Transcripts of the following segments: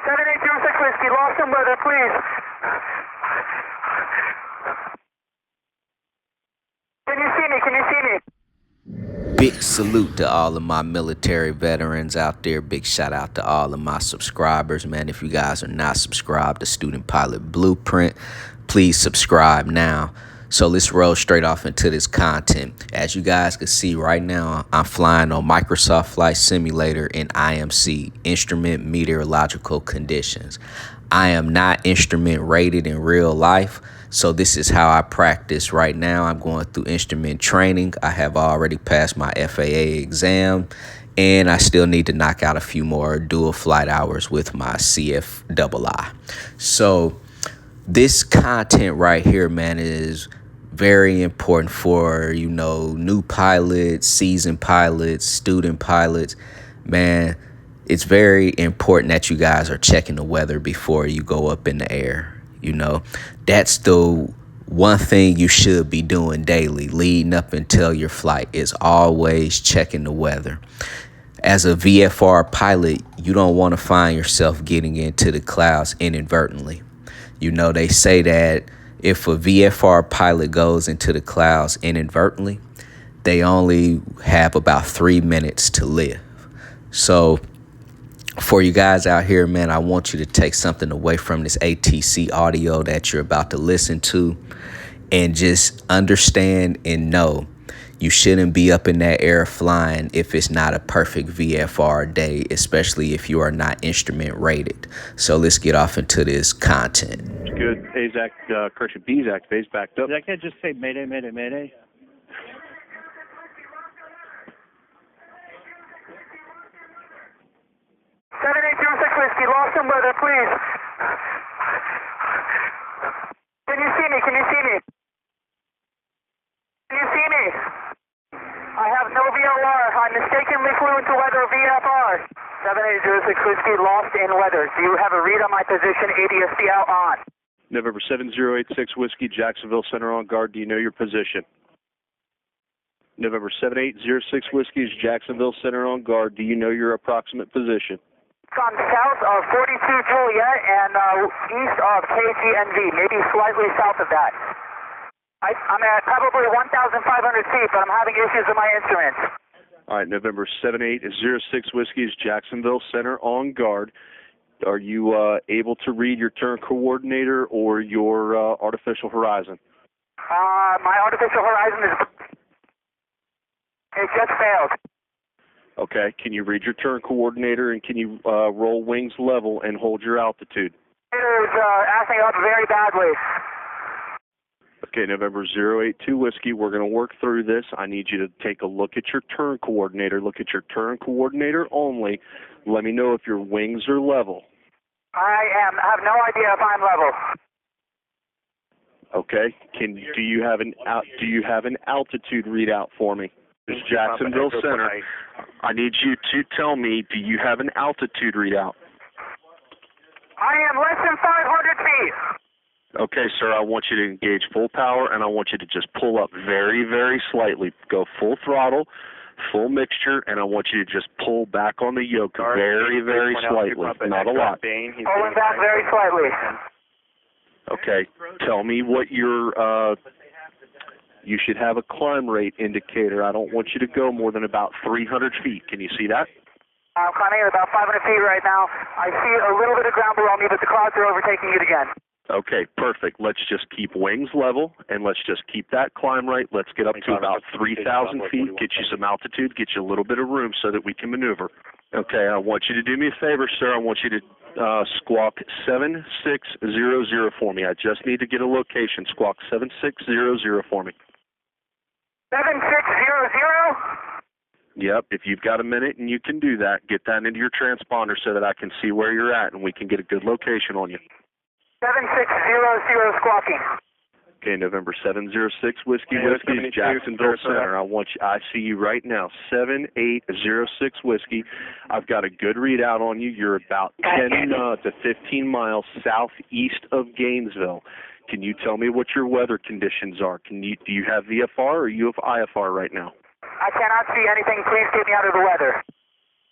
7806 Whiskey, lost in weather, please. Can you see me? Can you see me? Big salute to all of my military veterans out there. Big shout out to all of my subscribers, man. If you guys are not subscribed to Student Pilot Blueprint, please subscribe now. So let's roll straight off into this content. As you guys can see right now, I'm flying on Microsoft Flight Simulator in IMC, Instrument Meteorological Conditions. I am not instrument rated in real life, so this is how I practice right now. I'm going through instrument training. I have already passed my FAA exam, and I still need to knock out a few more dual flight hours with my CFII. So this content right here, man, is very important for, new pilots, seasoned pilots, student pilots. Man, it's very important that you guys are checking the weather before you go up in the air. That's the one thing you should be doing daily, leading up until your flight, is always checking the weather. As a VFR pilot, you don't want to find yourself getting into the clouds inadvertently. They say that if a VFR pilot goes into the clouds inadvertently, they only have about 3 minutes to live. So for you guys out here, man, I want you to take something away from this ATC audio that you're about to listen to, and just understand and know you shouldn't be up in that air flying if it's not a perfect VFR day, especially if you are not instrument rated. So let's get off into this content. Good. Correction, B's activates backed up. I can't just say mayday, mayday, mayday. Whiskey, lost in weather, please. Can you see me? Can you see me? Can you see me? I have no VOR. I mistakenly flew into weather VFR. 7806 Whiskey, lost in weather. Do you have a read on my position? ADSB out on. November 7086 Whiskey, Jacksonville Center on guard. Do you know your position? November 7806 Whiskey is Jacksonville Center on guard. Do you know your approximate position? It's on south of 42 Juliet and east of KGNV, maybe slightly south of that. I'm at probably 1,500 feet, but I'm having issues with my instruments. All right, November 7806 Whiskey is Jacksonville Center on guard. Are you able to read your turn coordinator or your artificial horizon? My artificial horizon it just failed. Okay, can you read your turn coordinator, and can you roll wings level and hold your altitude? It is acting up very badly. Okay, November 082 Whiskey, we're going to work through this. I need you to take a look at your turn coordinator. Look at your turn coordinator only. Let me know if your wings are level. I have no idea if I'm level. Okay, do you have an altitude readout for me? This is Jacksonville Center. I need you to tell me, do you have an altitude readout? I am less than 500 feet. Okay, sir, I want you to engage full power, and I want you to just pull up very, very slightly. Go full throttle, full mixture, and I want you to just pull back on the yoke very, very slightly, not a lot. Pulling back very slightly. Okay, tell me what your... You should have a climb rate indicator. I don't want you to go more than about 300 feet. Can you see that? I'm climbing at about 500 feet right now. I see a little bit of ground below me, but the clouds are overtaking it again. Okay, perfect. Let's just keep wings level, and let's just keep that climb rate. Let's get up to about 3,000 feet, get you some altitude, get you a little bit of room so that we can maneuver. Okay, I want you to do me a favor, sir. I want you to squawk 7600 for me. I just need to get a location. Squawk 7600 for me. 7600? Yep, if you've got a minute and you can do that, get that into your transponder so that I can see where you're at and we can get a good location on you. 7600 squawking. Okay, November 706 Whiskey, Jacksonville Center. I see you right now, 7806 Whiskey. I've got a good readout on you. You're about 10 to 15 miles southeast of Gainesville. Can you tell me what your weather conditions are? Do you have VFR or you have IFR right now? I cannot see anything. Please get me out of the weather.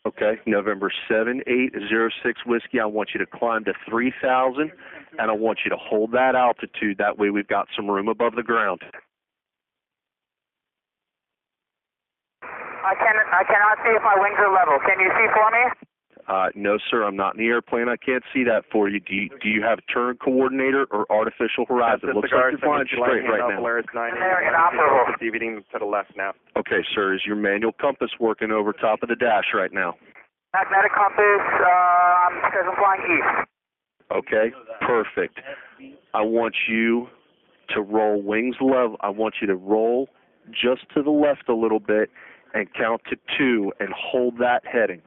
Okay, November 7806 Whiskey, I want you to climb to 3,000, and I want you to hold that altitude. That way we've got some room above the ground. I cannot see if my wings are level. Can you see for me? No, sir, I'm not in the airplane. I can't see that for you. Do you have turn coordinator or artificial horizon? Looks like you're flying straight right now. They're inoperable. Deviating to the left now. Okay, sir, is your manual compass working over top of the dash right now? Magnetic compass, says I'm flying east. Okay, perfect. I want you to roll wings level. I want you to roll just to the left a little bit and count to 2 and hold that heading.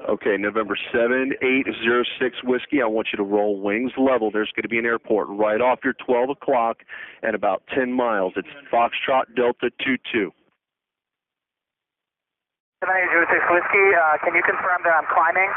Okay, November 7806 Whiskey, I want you to roll wings level. There's going to be an airport right off your 12 o'clock and about 10 miles. It's Foxtrot Delta 22. 7806 Whiskey, can you confirm that I'm climbing?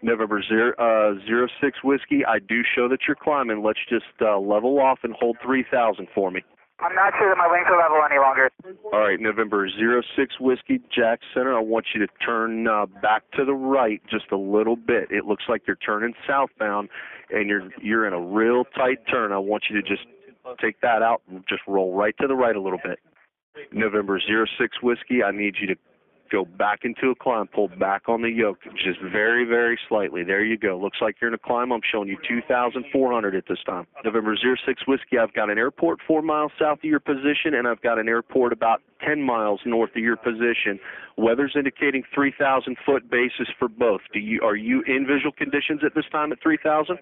November 06 Whiskey, I do show that you're climbing. Let's just level off and hold 3,000 for me. I'm not sure that my wings are level any longer. All right, November 06 Whiskey, Jack Center, I want you to turn back to the right just a little bit. It looks like you're turning southbound, and you're in a real tight turn. I want you to just take that out and just roll right to the right a little bit. November 06 Whiskey, I need you to go back into a climb, pull back on the yoke, just very, very slightly. There you go. Looks like you're in a climb. I'm showing you 2,400 at this time. November 06 Whiskey, I've got an airport 4 miles south of your position, and I've got an airport about 10 miles north of your position. Weather's indicating 3,000-foot basis for both. Are you in visual conditions at this time at 3,000?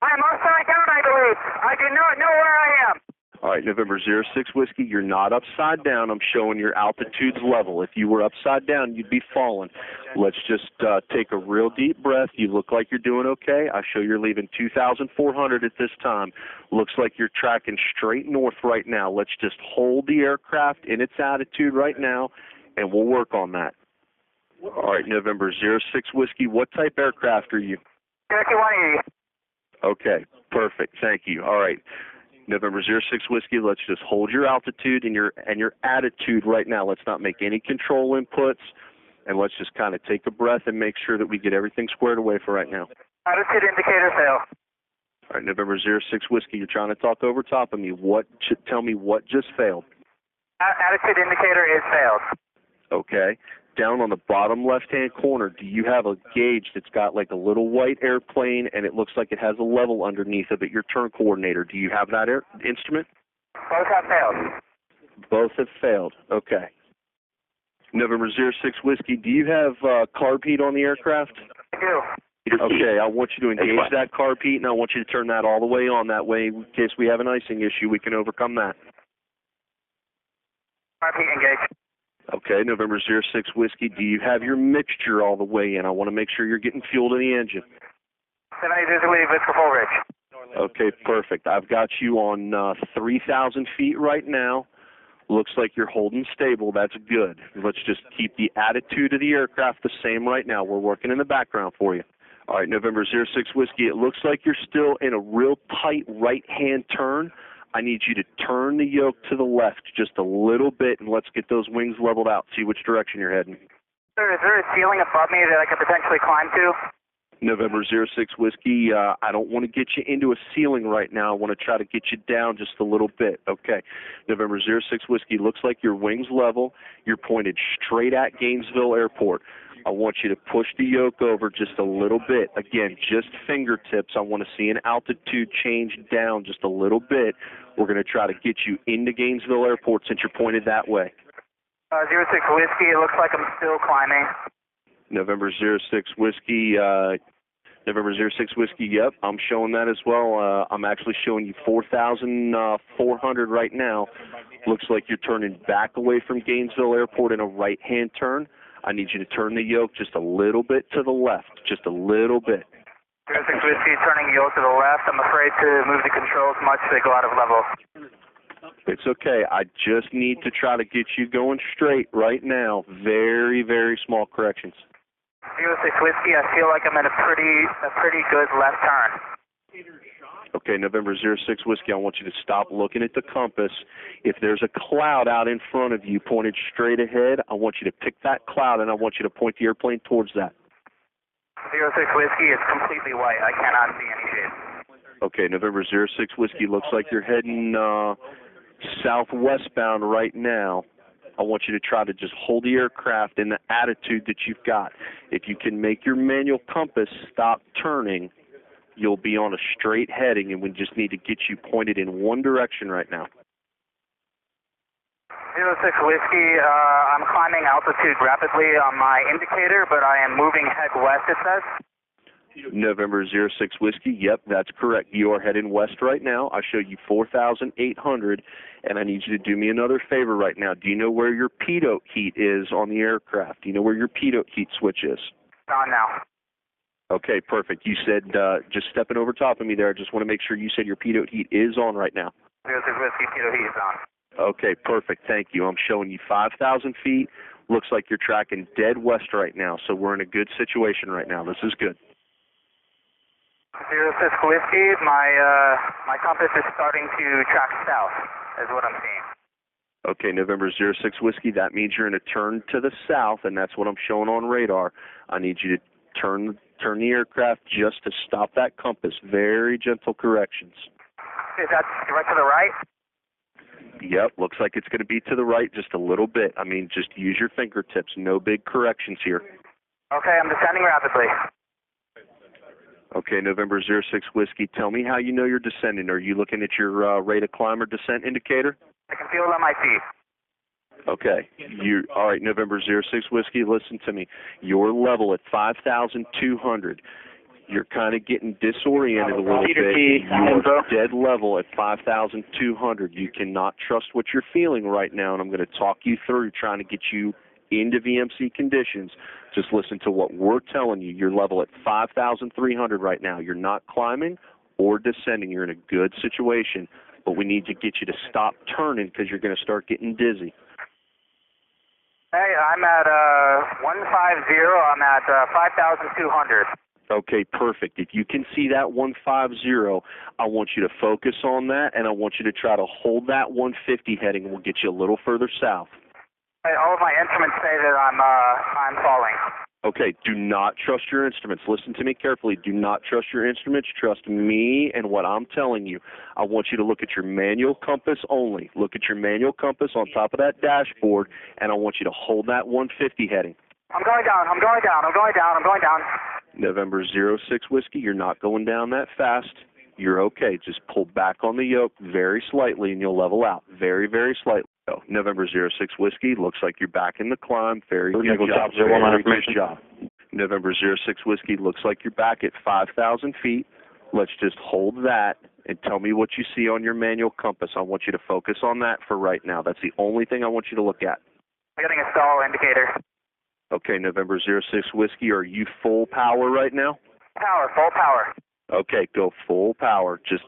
I am upside down, I believe. I do not know where I am. All right, November 06 Whiskey, you're not upside down. I'm showing your altitude's level. If you were upside down, you'd be falling. Let's just take a real deep breath. You look like you're doing okay. I show you're leaving 2,400 at this time. Looks like you're tracking straight north right now. Let's just hold the aircraft in its attitude right now, and we'll work on that. All right, November 06 Whiskey, what type aircraft are you? Cherokee 180. Okay, perfect. Thank you. All right. November 06 Whiskey, let's just hold your altitude and your attitude right now. Let's not make any control inputs, and let's just kind of take a breath and make sure that we get everything squared away for right now. Attitude indicator fail. All right, November 06 Whiskey, you're trying to talk over top of me. Tell me what just failed. Attitude indicator is failed. Okay. Down on the bottom left-hand corner, do you have a gauge that's got like a little white airplane and it looks like it has a level underneath of it, your turn coordinator? Do you have that instrument? Both have failed. Both have failed. Okay. November 06 Whiskey, do you have carb heat on the aircraft? I do. Okay, I want you to engage that carb heat, and I want you to turn that all the way on. That way, in case we have an icing issue, we can overcome that. Carb heat engaged. Okay, November 06 Whiskey, do you have your mixture all the way in? I want to make sure you're getting fuel to the engine. 78 Whiskey full rich. Okay, perfect. I've got you on 3,000 feet right now. Looks like you're holding stable. That's good. Let's just keep the attitude of the aircraft the same right now. We're working in the background for you. All right, November 06 Whiskey, it looks like you're still in a real tight right-hand turn. I need you to turn the yoke to the left just a little bit, and let's get those wings leveled out, see which direction you're heading. Sir, is there a ceiling above me that I could potentially climb to? November 06 Whiskey, I don't want to get you into a ceiling right now. I want to try to get you down just a little bit. Okay. November 06 Whiskey, looks like your wings level. You're pointed straight at Gainesville Airport. I want you to push the yoke over just a little bit. Again, just fingertips. I want to see an altitude change down just a little bit. We're going to try to get you into Gainesville Airport since you're pointed that way. 06 Whiskey, it looks like I'm still climbing. November 06 Whiskey, November 06 Whiskey, yep, I'm showing that as well. I'm actually showing you 4,400 right now. Looks like you're turning back away from Gainesville Airport in a right-hand turn. I need you to turn the yoke just a little bit to the left, just a little bit. 06 Whiskey, turning yoke to the left. I'm afraid to move the controls much. They go out of level. It's okay. I just need to try to get you going straight right now. Very, very small corrections. 06 Whiskey, I feel like I'm in a pretty good left turn. Okay, November 06 Whiskey, I want you to stop looking at the compass. If there's a cloud out in front of you pointed straight ahead, I want you to pick that cloud and I want you to point the airplane towards that. 06 Whiskey is completely white. I cannot see any shade. Okay, November 06 Whiskey, looks like you're heading southwestbound right now. I want you to try to just hold the aircraft in the attitude that you've got. If you can make your manual compass stop turning, you'll be on a straight heading, and we just need to get you pointed in one direction right now. 06 Whiskey, I'm climbing altitude rapidly on my indicator, but I am moving head west, it says. November 06 Whiskey, yep, that's correct. You are heading west right now. I show you 4,800, and I need you to do me another favor right now. Do you know where your pitot heat is on the aircraft? Do you know where your pitot heat switch is? On now. Okay, perfect. You said, just stepping over top of me there, I just want to make sure you said your pitot heat is on right now. 06 Whiskey, pitot heat is on. Okay, perfect. Thank you. I'm showing you 5,000 feet. Looks like you're tracking dead west right now, so we're in a good situation right now. This is good. 06 Whiskey, my compass is starting to track south, is what I'm seeing. Okay, November 06 Whiskey, that means you're in a turn to the south, and that's what I'm showing on radar. I need you to turn the aircraft just to stop that compass. Very gentle corrections. Is that right to the right? Yep, looks like it's going to be to the right just a little bit. I mean, just use your fingertips. No big corrections here. Okay, I'm descending rapidly. Okay, November 06 Whiskey, tell me how you know you're descending. Are you looking at your rate of climb or descent indicator? I can feel it on my feet. Okay. All right, November 06 Whiskey, listen to me. Your level at 5,200. You're kind of getting disoriented a little bit. You're dead level at 5,200. You cannot trust what you're feeling right now, and I'm going to talk you through trying to get you into VMC conditions. Just listen to what we're telling you. You're level at 5,300 right now. You're not climbing or descending. You're in a good situation, but we need to get you to stop turning because you're going to start getting dizzy. Hey, I'm at 150. I'm at 5,200. Okay, perfect. If you can see that 150, I want you to focus on that, and I want you to try to hold that 150 heading, and we'll get you a little further south. Hey, all of my instruments say that I'm falling. Okay, do not trust your instruments. Listen to me carefully. Do not trust your instruments. Trust me and what I'm telling you. I want you to look at your manual compass only. Look at your manual compass on top of that dashboard, and I want you to hold that 150 heading. I'm going down. I'm going down. I'm going down. I'm going down. November 06 Whiskey, you're not going down that fast. You're okay. Just pull back on the yoke very slightly, and you'll level out very, very slightly. So, November 06 Whiskey, looks like you're back in the climb. Very good job. Very good job. November 06 Whiskey, looks like you're back at 5,000 feet. Let's just hold that and tell me what you see on your manual compass. I want you to focus on that for right now. That's the only thing I want you to look at. I'm getting a stall indicator. Okay, November 06 Whiskey, are you full power right now? Power, full power. Okay, go full power. Just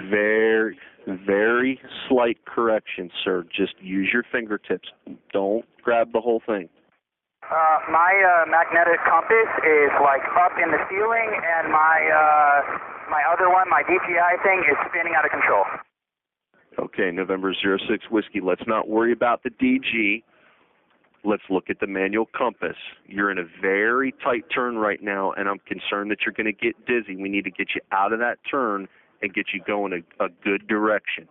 very, very slight correction, sir. Just use your fingertips. Don't grab the whole thing. My magnetic compass is like up in the ceiling, and my other one, my DPI thing, is spinning out of control. Okay, November 06 Whiskey, let's not worry about the DG. Let's look at the manual compass. You're in a very tight turn right now, and I'm concerned that you're going to get dizzy. We need to get you out of that turn and get you going a good direction.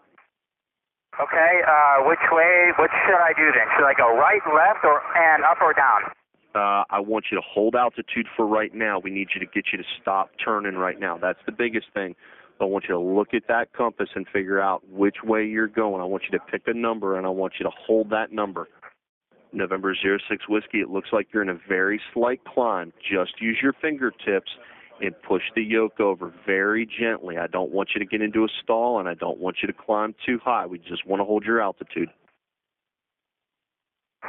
Okay, what should I do then? Should I go right, left, and up or down? I want you to hold altitude for right now. We need you to get you to stop turning right now. That's the biggest thing. I want you to look at that compass and figure out which way you're going. I want you to pick a number, and I want you to hold that number. November 06 Whiskey, it looks like you're in a very slight climb. Just use your fingertips and push the yoke over very gently. I don't want you to get into a stall, and I don't want you to climb too high. We just want to hold your altitude.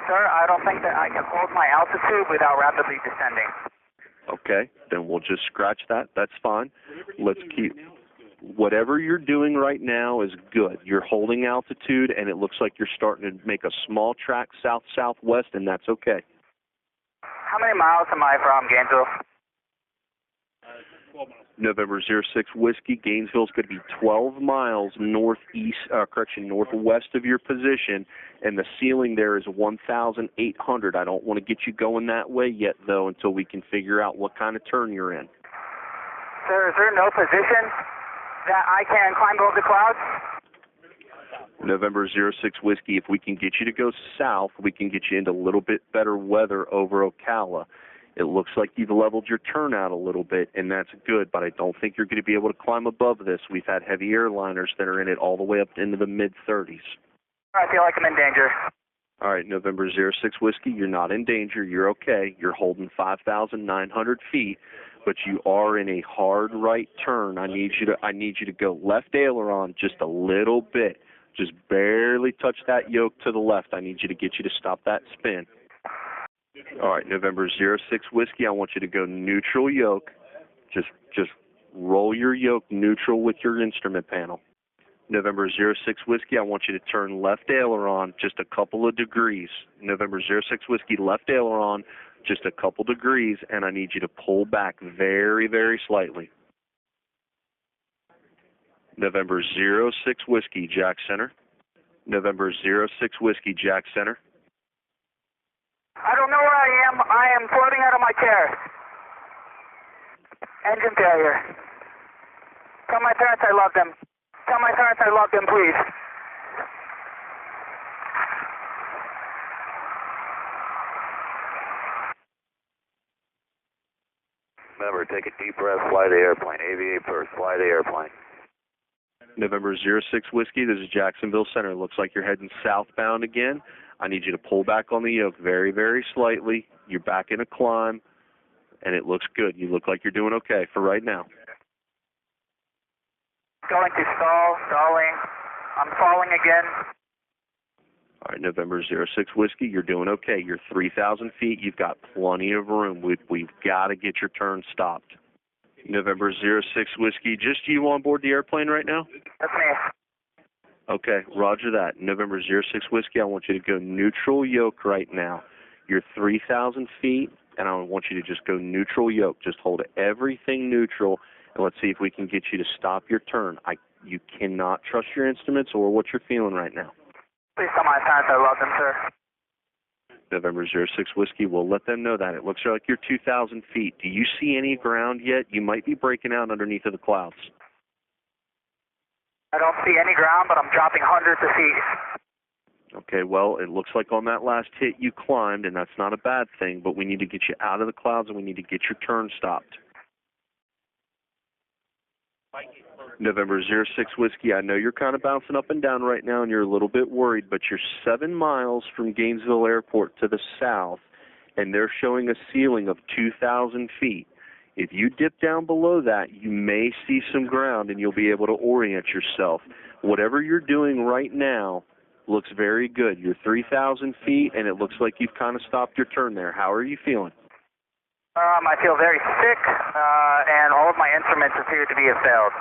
Sir, I don't think that I can hold my altitude without rapidly descending. Okay, then we'll just scratch that. That's fine. Let's keep... Whatever you're doing right now is good. You're holding altitude, and it looks like you're starting to make a small track south-southwest, and that's okay. How many miles am I from Gainesville? November 06 Whiskey, Gainesville's going to be 12 miles northwest of your position, and the ceiling there is 1,800. I don't want to get you going that way yet, though, until we can figure out what kind of turn you're in. Sir, is there no position that I can climb over the clouds? November 06 Whiskey, if we can get you to go south, we can get you into a little bit better weather over Ocala. It looks like you've leveled your turn out a little bit, and that's good, but I don't think you're going to be able to climb above this. We've had heavy airliners that are in it all the way up into the mid-30s. I feel like I'm in danger. All right, November 06 Whiskey, you're not in danger. You're okay. You're holding 5,900 feet, but you are in a hard right turn. I need you to go left aileron just a little bit. Just barely touch that yoke to the left. I need you to get you to stop that spin. All right, November 06 Whiskey, I want you to go neutral yoke. Just roll your yoke neutral with your instrument panel. November 06 Whiskey, I want you to turn left aileron just a couple of degrees. November 06 Whiskey, left aileron just a couple degrees, and I need you to pull back very, very slightly. November 06 Whiskey, Jack Center. November 06 Whiskey, Jack Center. I don't know where I am. I am floating out of my chair. Engine failure. Tell my parents I love them. Tell my parents I love them, please. Remember, take a deep breath, fly the airplane. Aviate first, fly the airplane. November 06 Whiskey, this is Jacksonville Center. Looks like you're heading southbound again. I need you to pull back on the yoke very, very slightly. You're back in a climb, and it looks good. You look like you're doing okay for right now. Going to stalling. I'm falling again. All right, November 06 Whiskey, you're doing okay. You're 3,000 feet. You've got plenty of room. We've got to get your turn stopped. November 06 Whiskey, just you on board the airplane right now? That's me. Okay, roger that. November 06 Whiskey, I want you to go neutral yoke right now. You're 3,000 feet, and I want you to just go neutral yoke. Just hold everything neutral, and let's see if we can get you to stop your turn. You cannot trust your instruments or what you're feeling right now. Please tell my parents I love them, sir. November 06 Whiskey, we'll let them know that. It looks like you're 2,000 feet. Do you see any ground yet? You might be breaking out underneath of the clouds. I don't see any ground, but I'm dropping hundreds of feet. Okay, well, it looks like on that last hit you climbed, and that's not a bad thing, but we need to get you out of the clouds, and we need to get your turn stopped. November 06 Whiskey, I know you're kind of bouncing up and down right now, and you're a little bit worried, but you're 7 miles from Gainesville Airport to the south, and they're showing a ceiling of 2,000 feet. If you dip down below that, you may see some ground, and you'll be able to orient yourself. Whatever you're doing right now looks very good. You're 3,000 feet, and it looks like you've kind of stopped your turn there. How are you feeling? I feel very sick, and all of my instruments appear to be failed.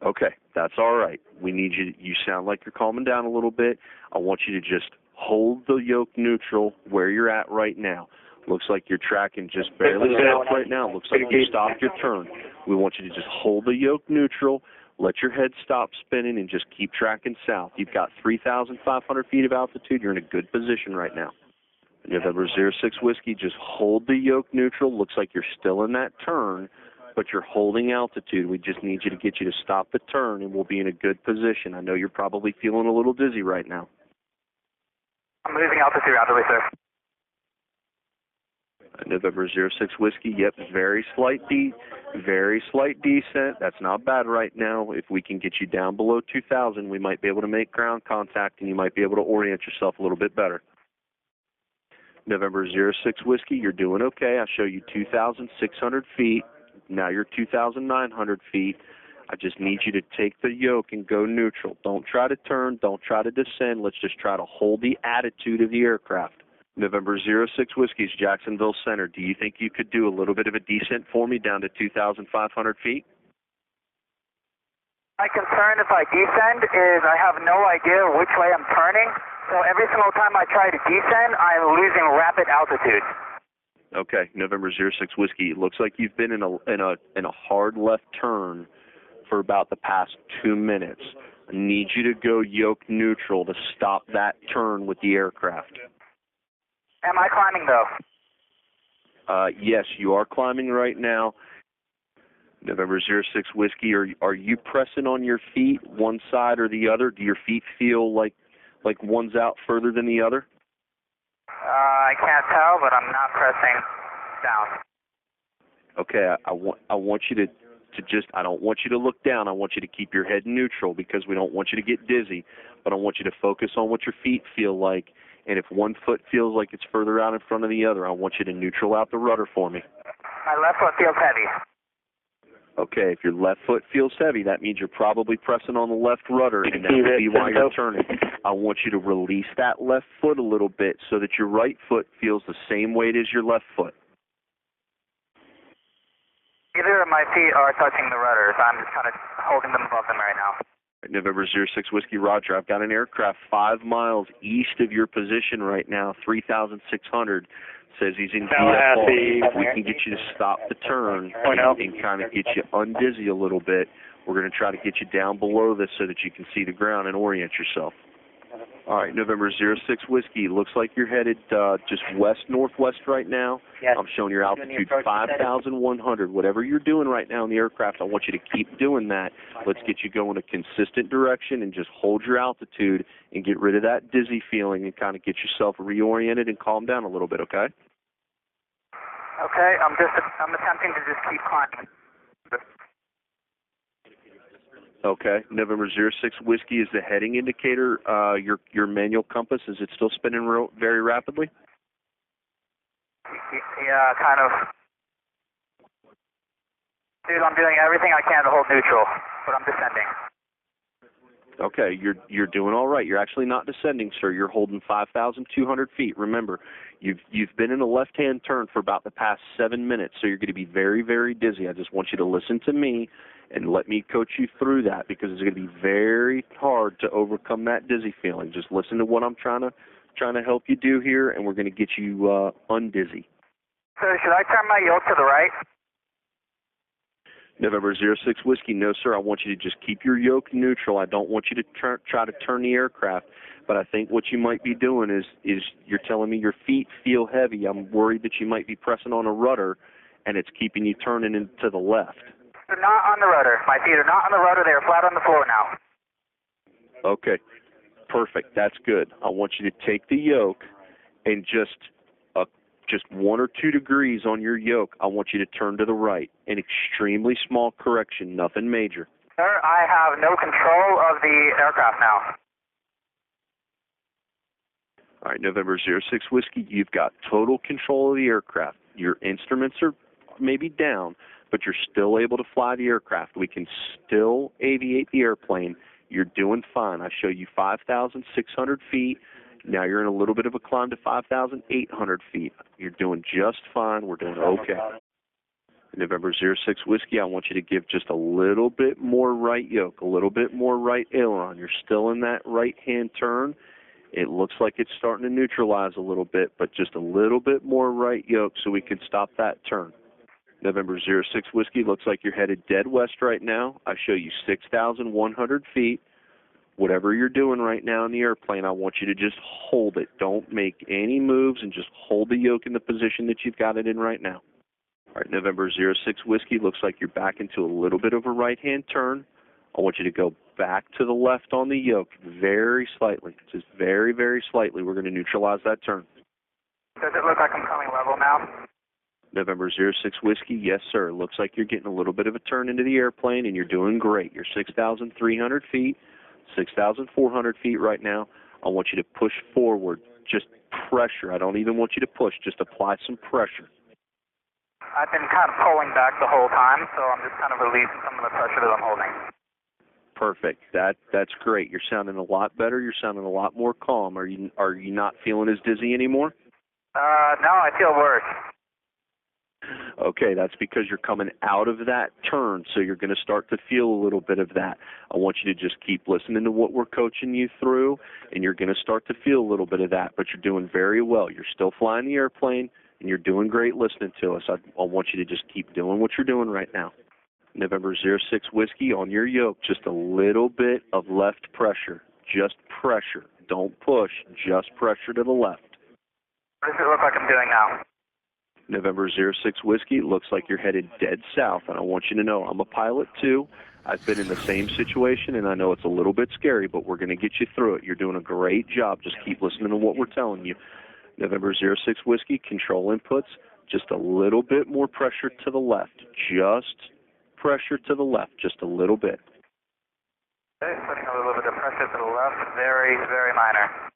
Okay, that's all right. We need you sound like you're calming down a little bit. I want you to just hold the yoke neutral where you're at right now. Looks like you're tracking just barely south right now. Looks like you stopped your turn. We want you to just hold the yoke neutral, let your head stop spinning, and just keep tracking south. You've got 3,500 feet of altitude. You're in a good position right now. November 06 Whiskey, just hold the yoke neutral. Looks like you're still in that turn, but you're holding altitude. We just need you to get you to stop the turn, and we'll be in a good position. I know you're probably feeling a little dizzy right now. I'm losing altitude rapidly, sir. November 06 Whiskey, yep, very slight descent. That's not bad right now. If we can get you down below 2,000, we might be able to make ground contact, and you might be able to orient yourself a little bit better. November 06 Whiskey, you're doing okay. I show you 2,600 feet. Now you're 2,900 feet. I just need you to take the yoke and go neutral. Don't try to turn. Don't try to descend. Let's just try to hold the attitude of the aircraft. November 06 Whiskey's Jacksonville Center. Do you think you could do a little bit of a descent for me down to 2,500 feet? My concern if I descend is I have no idea which way I'm turning. So every single time I try to descend, I'm losing rapid altitude. Okay, November 06 Whiskey. It looks like you've been in a hard left turn for about the past 2 minutes. I need you to go yoke neutral to stop that turn with the aircraft. Am I climbing though? Yes, you are climbing right now. November 06 Whiskey, are you pressing on your feet, one side or the other? Do your feet feel like one's out further than the other? I can't tell, but I'm not pressing down. Okay, I want you to just, I don't want you to look down. I want you to keep your head neutral because we don't want you to get dizzy, but I want you to focus on what your feet feel like, and if one foot feels like it's further out in front of the other, I want you to neutral out the rudder for me. My left foot feels heavy. Okay, if your left foot feels heavy, that means you're probably pressing on the left rudder, and that would be why you're turning. I want you to release that left foot a little bit so that your right foot feels the same weight as your left foot. Neither of my feet are touching the rudders. I'm just kind of holding them above them right now. November 06 Whiskey, Roger. I've got an aircraft 5 miles east of your position right now, 3,600. Says he's in VFR. If we can get you to stop the turn and kind of get you undizzy a little bit, we're going to try to get you down below this so that you can see the ground and orient yourself. All right, November 06 Whiskey. Looks like you're headed just west-northwest right now. Yes. I'm showing your altitude 5,100. Whatever you're doing right now in the aircraft, I want you to keep doing that. Let's get you going a consistent direction and just hold your altitude and get rid of that dizzy feeling and kind of get yourself reoriented and calm down a little bit, okay? Okay, I'm attempting to just keep climbing. Okay, November 06 Whiskey, is the heading indicator, your manual compass, is it still spinning very rapidly? Yeah, kind of. Dude, I'm doing everything I can to hold neutral, but I'm descending. Okay, you're doing all right. You're actually not descending, sir. You're holding 5,200 feet. Remember, you've been in a left-hand turn for about the past 7 minutes, so you're going to be very, very dizzy. I just want you to listen to me and let me coach you through that because it's going to be very hard to overcome that dizzy feeling. Just listen to what I'm trying to help you do here, and we're going to get you undizzy. So should I turn my yoke to the right? November 06 Whiskey, no, sir. I want you to just keep your yoke neutral. I don't want you to try to turn the aircraft, but I think what you might be doing is you're telling me your feet feel heavy. I'm worried that you might be pressing on a rudder, and it's keeping you turning into the left. They're not on the rudder. My feet are not on the rudder. They are flat on the floor now. Okay, perfect. That's good. I want you to take the yoke and just 1 or 2 degrees on your yoke, I want you to turn to the right. An extremely small correction, nothing major. Sir, I have no control of the aircraft now. All right, November 06 Whiskey, you've got total control of the aircraft. Your instruments are maybe down, but you're still able to fly the aircraft. We can still aviate the airplane. You're doing fine. I show you 5,600 feet. Now you're in a little bit of a climb to 5,800 feet. You're doing just fine. We're doing okay. November 06 Whiskey, I want you to give just a little bit more right yoke, a little bit more right aileron. You're still in that right-hand turn. It looks like it's starting to neutralize a little bit, but just a little bit more right yoke so we can stop that turn. November 06 Whiskey, looks like you're headed dead west right now. I show you 6,100 feet. Whatever you're doing right now in the airplane, I want you to just hold it. Don't make any moves and just hold the yoke in the position that you've got it in right now. All right, November 06 Whiskey, looks like you're back into a little bit of a right-hand turn. I want you to go back to the left on the yoke very slightly, just very, very slightly. We're going to neutralize that turn. Does it look like I'm coming level now? November 06 Whiskey, yes, sir. Looks like you're getting a little bit of a turn into the airplane, and you're doing great. You're 6,300 feet. 6,400 feet right now. I want you to push forward, just pressure. I don't even want you to push, just apply some pressure. I've been kind of pulling back the whole time, so I'm just kind of releasing some of the pressure that I'm holding. Perfect. That's great. You're sounding a lot better. You're sounding a lot more calm. Are you not feeling as dizzy anymore? No, I feel worse. Okay, that's because you're coming out of that turn, so you're going to start to feel a little bit of that. I want you to just keep listening to what we're coaching you through, and you're going to start to feel a little bit of that, but you're doing very well. You're still flying the airplane. and you're doing great listening to us. I want you to just keep doing what you're doing right now. November 06 Whiskey, on your yoke, just a little bit of left pressure. Just pressure. Don't push. Just pressure to the left. What does it look like I'm doing now? November 06 Whiskey, looks like you're headed dead south, and I want you to know I'm a pilot too. I've been in the same situation, and I know it's a little bit scary, but we're going to get you through it. You're doing a great job. Just keep listening to what we're telling you. November 06 Whiskey, control inputs, just a little bit more pressure to the left. Just pressure to the left, just a little bit. Okay, putting a little bit of pressure to the left, very, very minor.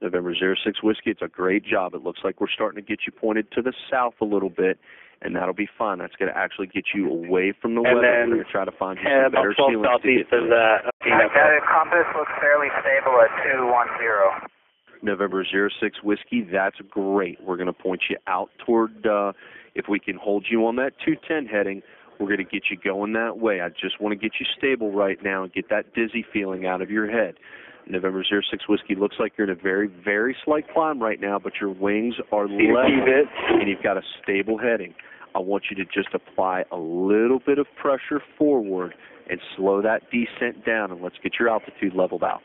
November 06 Whiskey, it's a great job. It looks like we're starting to get you pointed to the south a little bit, and that'll be fine. That's going to actually get you away from the weather. We're going to try to find you some better sealing. Southeast of that. The compass looks fairly stable at 210. November 06 Whiskey, that's great. We're going to point you out toward, if we can hold you on that 210 heading, we're going to get you going that way. I just want to get you stable right now and get that dizzy feeling out of your head. November 06 Whiskey, looks like you're in a very, very slight climb right now, but your wings are level, and you've got a stable heading. I want you to just apply a little bit of pressure forward and slow that descent down, and let's get your altitude leveled out.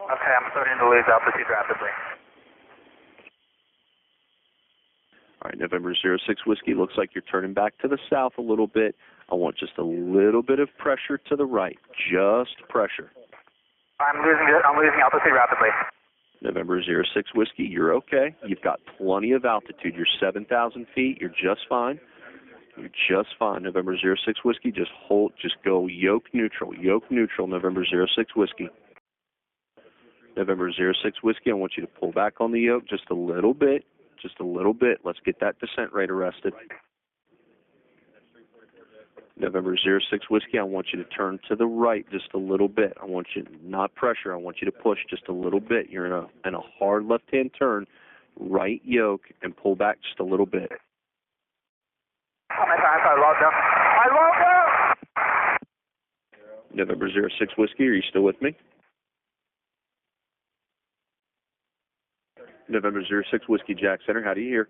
Okay, I'm starting to lose altitude rapidly. All right, November 06 Whiskey, looks like you're turning back to the south a little bit. I want just a little bit of pressure to the right, just pressure. I'm losing altitude rapidly. November 06 Whiskey, you're okay. You've got plenty of altitude. You're 7,000 feet. You're just fine. You're just fine. November 06 Whiskey, just go yoke neutral, November 06 Whiskey. November 06 Whiskey, I want you to pull back on the yoke just a little bit. Let's get that descent rate arrested. November 06 Whiskey, I want you to turn to the right just a little bit. I want you, not pressure, I want you to push just a little bit. You're in a hard left-hand turn, right yoke, and pull back just a little bit. I logged up. November 06 Whiskey, are you still with me? November 06 Whiskey Jack Center, how do you hear?